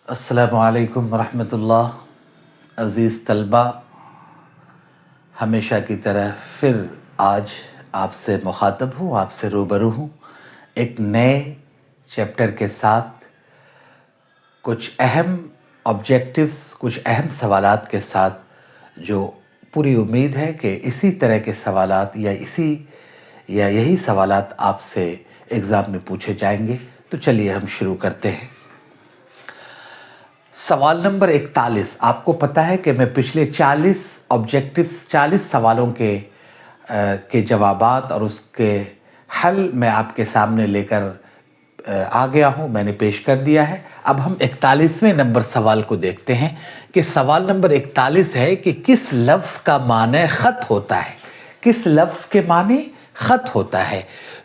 السلام علیکم ورحمۃ اللہ۔ عزیز طلبہ، ہمیشہ کی طرح پھر آج آپ سے مخاطب ہوں، آپ سے روبرو ہوں ایک نئے چیپٹر کے ساتھ، کچھ اہم آبجیکٹیوز، کچھ اہم سوالات کے ساتھ، جو پوری امید ہے کہ اسی طرح کے سوالات یا یہی سوالات آپ سے ایگزام میں پوچھے جائیں گے۔ تو چلیے ہم شروع کرتے ہیں۔ سوال نمبر 41۔ آپ کو پتہ ہے کہ میں پچھلے 40 سوالوں کے جوابات اور اس کے حل میں آپ کے سامنے لے کر آ گیا ہوں، میں نے پیش کر دیا ہے۔ اب ہم 41ویں نمبر سوال کو دیکھتے ہیں کہ سوال نمبر 41 ہے کہ کس لفظ کا معنی خط ہوتا ہے؟ کس لفظ کے معنی خط ہوتا ہے؟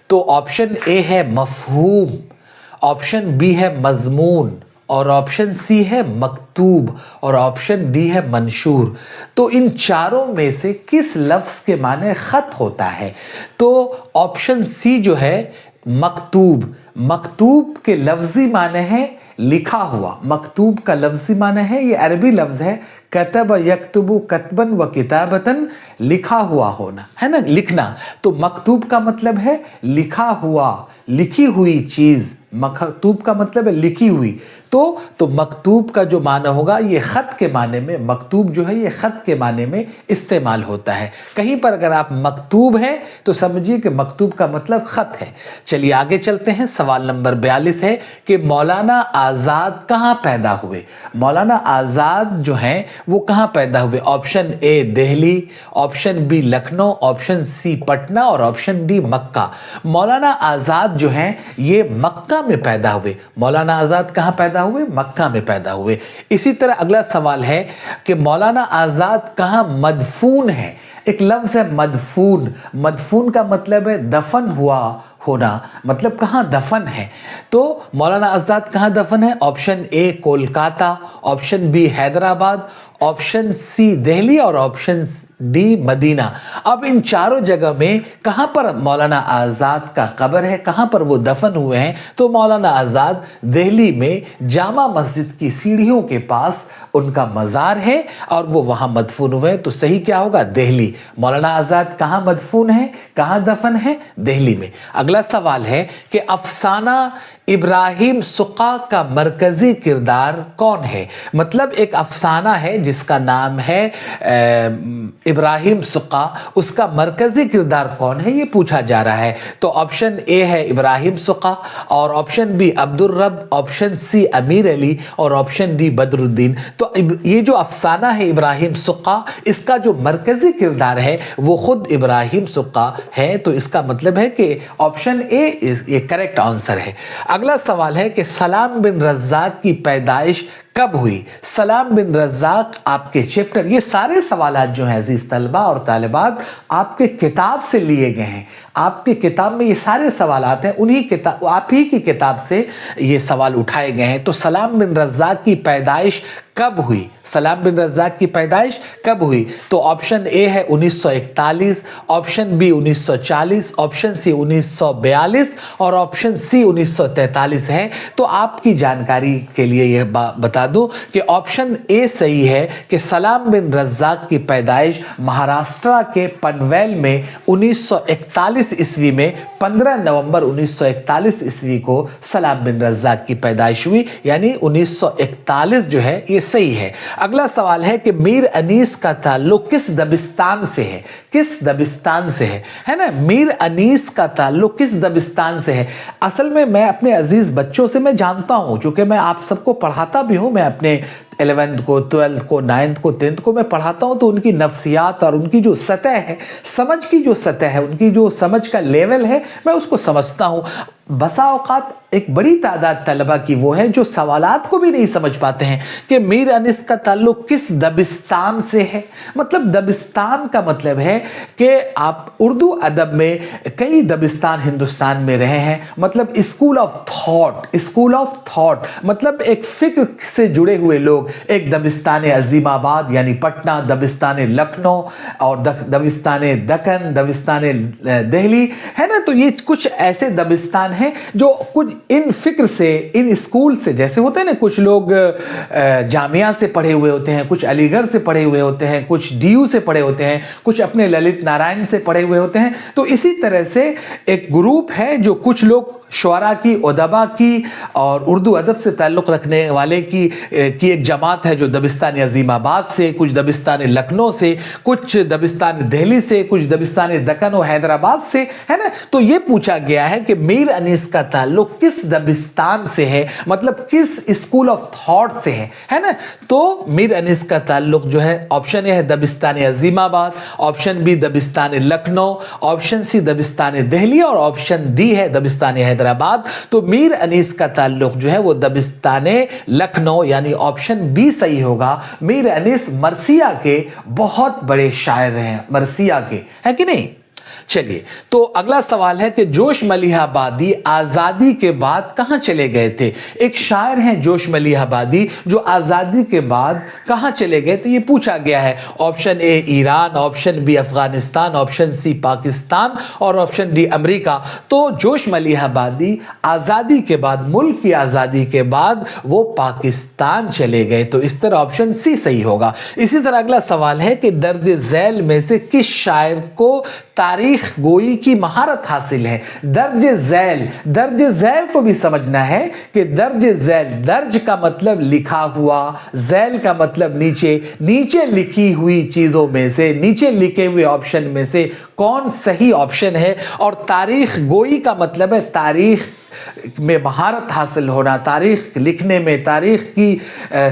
تو آپشن اے ہے مفہوم، آپشن بی ہے مضمون، اور آپشن سی ہے مکتوب، اور آپشن ڈی ہے منشور۔ تو ان چاروں میں سے کس لفظ کے معنی خط ہوتا ہے؟ تو آپشن سی جو ہے مکتوب، مکتوب کے لفظی معنی ہے لکھا ہوا۔ مکتوب کا لفظی معنی ہے، یہ عربی لفظ ہے، کتب یکتب کتبن و کتابتن، لکھا ہوا ہونا ہے نا، لکھنا۔ تو مکتوب کا مطلب ہے لکھا ہوا، لکھی ہوئی چیز۔ مکتوب کا مطلب ہے لکھی ہوئی۔ تو مکتوب کا جو معنی ہوگا یہ خط کے معنی میں، مکتوب جو ہے یہ خط کے معنی میں استعمال ہوتا ہے۔ کہیں پر اگر آپ مکتوب ہے تو سمجھیے کہ مکتوب کا مطلب خط ہے۔ چلیے آگے چلتے ہیں۔ سوال نمبر 42 ہے کہ مولانا آزاد کہاں پیدا ہوئے؟ مولانا آزاد جو ہیں وہ کہاں پیدا ہوئے؟ Option A Delhi, option B Lucknow, option C Patna, اور آپشن ڈی مکہ۔ مولانا آزاد جو ہیں یہ مکہ میں پیدا ہوئے۔ مولانا آزاد کہاں پیدا ہوئے؟ مکہ میں پیدا ہوئے۔ اسی طرح اگلا سوال ہے کہ مولانا آزاد کہاں مدفون ہے؟ ایک لفظ ہے مدفون، مدفون کا مطلب ہے دفن ہوا ہونا، مطلب کہاں دفن ہے۔ تو مولانا آزاد کہاں دفن ہے؟ Option A Kolkata, option B Hyderabad, option C Delhi, اور آپشن ڈی مدینہ۔ اب ان چاروں جگہ میں کہاں پر مولانا آزاد کا قبر ہے، کہاں پر وہ دفن ہوئے ہیں؟ تو مولانا آزاد دہلی میں جامع مسجد کی سیڑھیوں کے پاس ان کا مزار ہے اور وہ وہاں مدفون ہوئے ہیں۔ تو صحیح کیا ہوگا؟ دہلی۔ مولانا آزاد کہاں مدفون ہے، کہاں دفن ہے؟ دہلی میں۔ اگلا سوال ہے کہ افسانہ ابراہیم سقا کا مرکزی کردار کون ہے؟ مطلب ایک افسانہ ہے جس کا نام ہے ابراہیم سقا، اس کا مرکزی کردار کون ہے یہ پوچھا جا رہا ہے۔ تو آپشن اے ہے ابراہیم سقا، اور option B Abdulrab, option C Amir Ali, اور آپشن ڈی بدر الدین۔ تو یہ جو افسانہ ہے ابراہیم سقا، اس کا جو مرکزی کردار ہے وہ خود ابراہیم سقا ہے۔ تو اس کا مطلب ہے کہ آپشن اے یہ کریکٹ آنسر ہے۔ اگلا سوال ہے کہ سلام بن رزاق کی پیدائش کب ہوئی؟ سلام بن رزاق آپ کے چیپٹر، یہ سارے سوالات جو ہیں عزیز طلبہ اور طالبات آپ کے کتاب سے لیے گئے ہیں۔ آپ کی کتاب میں یہ سارے سوالات ہیں، آپ ہی کی کتاب سے یہ سوال اٹھائے گئے ہیں۔ تو سلام بن رزاق کی پیدائش کب ہوئی؟ سلام بن رزاق کی پیدائش کب ہوئی؟ تو آپشن اے ہے 1941، آپشن بی 1940، آپشن سی 1942، اور آپشن سی 1943 ہے۔ تو آپ کی جانکاری کے لیے یہ بتا دوں کہ آپشن اے صحیح ہے کہ سلام بن رزاق کی پیدائش مہاراشٹرا کے پنویل میں 1941 عیسوی میں 15 نومبر 1941 عیسوی کو سلام بن رزاق کی پیدائش ہوئی، یعنی 1941 جو ہے یہ صحیح ہے۔ اگلا سوال ہے کہ میر انیس کا تعلق کس دبستان سے ہے؟ کس دبستان سے ہے نا؟ میر انیس کا تعلق کس دبستان سے ہے؟ اصل میں اپنے عزیز بچوں سے میں جانتا ہوں، چونکہ میں آپ سب کو پڑھاتا بھی ہوں، میں اپنے 11th کو 12th کو 9th کو 10th کو میں پڑھاتا ہوں، تو ان کی نفسیات اور ان کی جو سطح ہے، سمجھ کی جو سطح ہے، ان کی جو سمجھ کا لیول ہے، میں اس کو سمجھتا ہوں۔ بسا اوقات ایک بڑی تعداد طلبہ کی وہ ہے جو سوالات کو بھی نہیں سمجھ پاتے ہیں کہ میر انیس کا تعلق کس دبستان سے ہے۔ مطلب دبستان کا مطلب ہے کہ آپ اردو ادب میں کئی دبستان ہندوستان میں رہے ہیں، مطلب اسکول آف تھاٹ، مطلب ایک فکر سے جڑے ہوئے لوگ، ایک دبستان عظیم آباد یعنی پٹنہ، دبستان لکھنؤ، اور دبستان دکن، دبستان دہلی ہے نا۔ تو یہ کچھ ایسے دبستان ہیں ہیں جو کچھ ان فکر سے، ان اسکول سے، جیسے ہوتے ہیں نا کچھ لوگ جامعہ سے پڑھے ہوئے ہوتے ہیں، کچھ علی گڑھ سے پڑھے ہوئے ہوتے ہیں، کچھ ڈی یو سے پڑھے ہوتے ہیں، کچھ اپنے للت نارائن سے پڑھے ہوئے ہوتے ہیں، تو اسی طرح سے ایک گروپ ہے جو کچھ لوگ شعراء کی، ادبا کی اور اردو ادب سے تعلق رکھنے والے کی ایک جماعت ہے جو دبستان عظیم آباد سے، کچھ دبستان لکھنؤ سے، کچھ دبستان دہلی سے، کچھ دبستان دکن و حیدرآباد سے، ہے نا. تو یہ پوچھا گیا ہے کہ میر انیس کا تعلق کس دبستان سے ہے، مطلب کس اسکول آف تھاٹ سے ہے نا. تو میر انیس کا تعلق جو ہے آپشن اے ہے دبستان عظیم آباد، آپشن بی دبستان لکھنؤ، آپشن سی دبستان دہلی اور آپشن ڈی ہے دبستان حیدرآباد. تو میر انیس کا تعلق جو ہے وہ دبستان لکھنؤ، یعنی آپشن بی صحیح ہوگا. میر انیس مرثیہ کے بہت بڑے شاعر ہیں، مرثیہ کے، ہے کہ نہیں. چلیے تو اگلا سوال ہے کہ جوش ملیح آبادی آزادی کے بعد کہاں چلے گئے تھے. ایک شاعر ہیں جوش ملیح آبادی جو آزادی کے بعد کہاں چلے گئے تھے، یہ پوچھا گیا ہے. Option A Iran, option B Afghanistan, option C Pakistan اور آپشن ڈی امریکہ. تو جوش ملیح آبادی آزادی کے بعد، ملک کی آزادی کے بعد وہ پاکستان چلے گئے، تو اس طرح آپشن سی صحیح ہوگا. اسی طرح اگلا سوال ہے کہ درج ذیل میں سے کس شاعر کو تاریخ گوئی کی مہارت حاصل ہے. درج ذیل کو بھی سمجھنا ہے کہ درج ذیل، درج کا مطلب لکھا ہوا، ذیل کا مطلب نیچے لکھی ہوئی چیزوں میں سے، نیچے لکھے ہوئے آپشن میں سے کون صحیح آپشن ہے. اور تاریخ گوئی کا مطلب ہے تاریخ میں مہارت حاصل ہونا، تاریخ لکھنے میں، تاریخ کی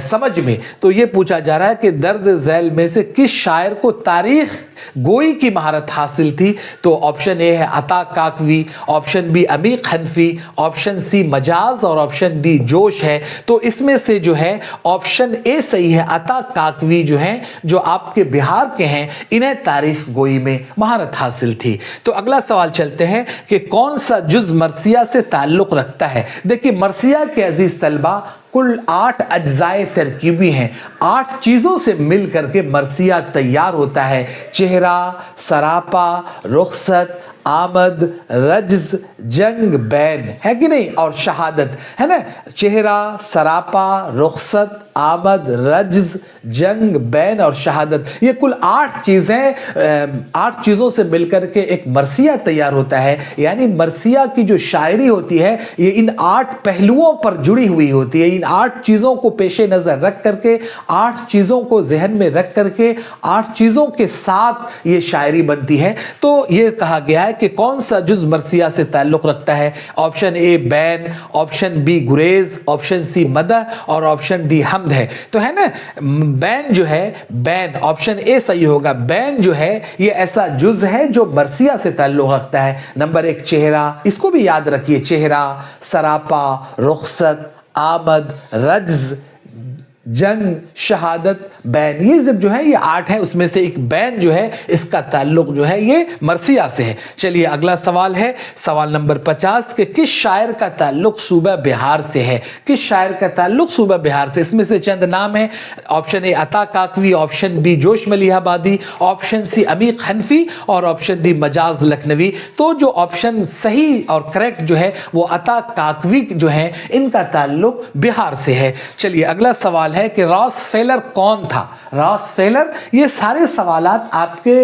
سمجھ میں. تو یہ پوچھا جا رہا ہے کہ درج ذیل میں سے کس شاعر کو تاریخ گوئی کی مہارت حاصل تھی. تو آپشن اے ہے عطا کاکوی، آپشن بی عمیق حنفی، آپشن سی مجاز اور آپشن ڈی جوش ہے. تو اس میں سے جو ہے آپشن اے صحیح ہے. عطا کاکوی جو ہیں، جو آپ کے بہار کے ہیں، انہیں تاریخ گوئی میں مہارت حاصل تھی. تو اگلا سوال چلتے ہیں کہ کون سا جز مرثیہ سے تعلق رکھتا ہے. دیکھیے مرثیہ کے عزیز طلبہ کل 8 اجزائے ترکیبی ہیں. 8 چیزوں سے مل کر کے مرثیہ تیار ہوتا ہے. چہرہ، سراپا، رخصت، آمد، رجز، جنگ، بین، ہے کہ نہیں، اور شہادت، ہے نا. چہرہ، سراپا، رخصت، آمد، رجز، جنگ، بین اور شہادت، یہ کل 8 چیزیں، 8 چیزوں سے مل کر کے ایک مرثیہ تیار ہوتا ہے. یعنی مرثیہ کی جو شاعری ہوتی ہے یہ ان 8 پہلوؤں پر جڑی ہوئی ہوتی ہے. ان 8 چیزوں کو پیش نظر رکھ کر کے، 8 چیزوں کو ذہن میں رکھ کر کے، 8 چیزوں کے ساتھ یہ شاعری بنتی ہے. تو یہ کہا گیا ہے کہ کون سا جز مرثیہ سے تعلق رکھتا ہے. آپشن اے بین، آپشن بی گریز، آپشن سی مدح اور آپشن ڈی حمد ہے. تو ہے نا بین جو ہے، بین آپشن اے صحیح ہوگا. بین جو ہے یہ ایسا جز ہے جو مرثیہ سے تعلق رکھتا ہے. نمبر 1 چہرہ، اس کو بھی یاد رکھیے. چہرہ، سراپا، رخصت، آمد، رجز، جنگ، شہادت، بین، یہ جب جو ہے یہ 8 ہیں، اس میں سے ایک بین جو ہے اس کا تعلق جو ہے یہ مرثیہ سے ہے. چلیے اگلا سوال ہے سوال نمبر 50 کہ کس شاعر کا تعلق صوبہ بہار سے ہے. کس شاعر کا تعلق صوبہ بہار سے. اس میں سے چند نام ہیں. آپشن اے عطا کاکوی، آپشن بی جوش ملیح آبادی، آپشن سی عمیق حنفی اور آپشن ڈی مجاز لکھنوی. تو جو آپشن صحیح اور کریکٹ جو ہے وہ عطا کاکوی جو ہیں، ان کا تعلق بہار سے ہے. چلیے اگلا سوال ہے کہ راس فیلر کون تھا. راس فیلر، یہ سارے سوالات آپ کے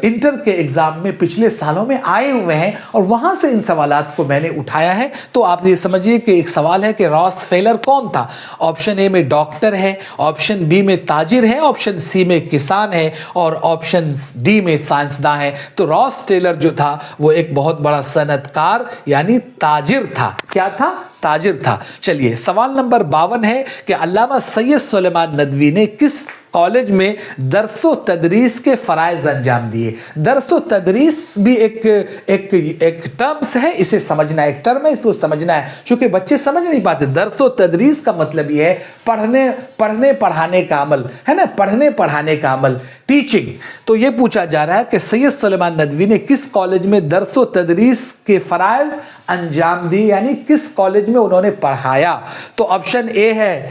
انٹر کے ایگزام میں پچھلے سالوں میں آئے ہوئے ہیں اور وہاں سے ان سوالات کو میں نے اٹھایا ہے. تو آپ یہ سمجھیے کہ ایک سوال ہے کہ راس فیلر کون تھا. آپشن اے میں ڈاکٹر ہے، آپشن بی میں تاجر ہے، آپشن سی میں کسان ہے اور آپشن ڈی میں سائنسداں ہے. تو راس ٹیلر جو تھا وہ ایک بہت بڑا صنعت کار یعنی تاجر تھا. کیا تھا؟ تاجر تھا. چلیے سوال نمبر 52 ہے کہ علامہ سید سلیمان ندوی نے کس کالج میں درس و تدریس کے فرائض انجام دیے. درس و تدریس بھی ایک ٹرمز ہے، اسے سمجھنا ہے. ایک ٹرم ہے، اس کو سمجھنا ہے چونکہ بچے سمجھ نہیں پاتے. درس و تدریس کا مطلب یہ ہے پڑھنے پڑھانے کا عمل، ہے نا، پڑھنے پڑھانے کا عمل، ٹیچنگ. تو یہ پوچھا جا رہا ہے کہ سید سلیمان ندوی نے کس کالج میں درس و تدریس کے فرائض انجام دی، یعنی کس کالج میں انہوں نے پڑھایا. تو آپشن اے ہے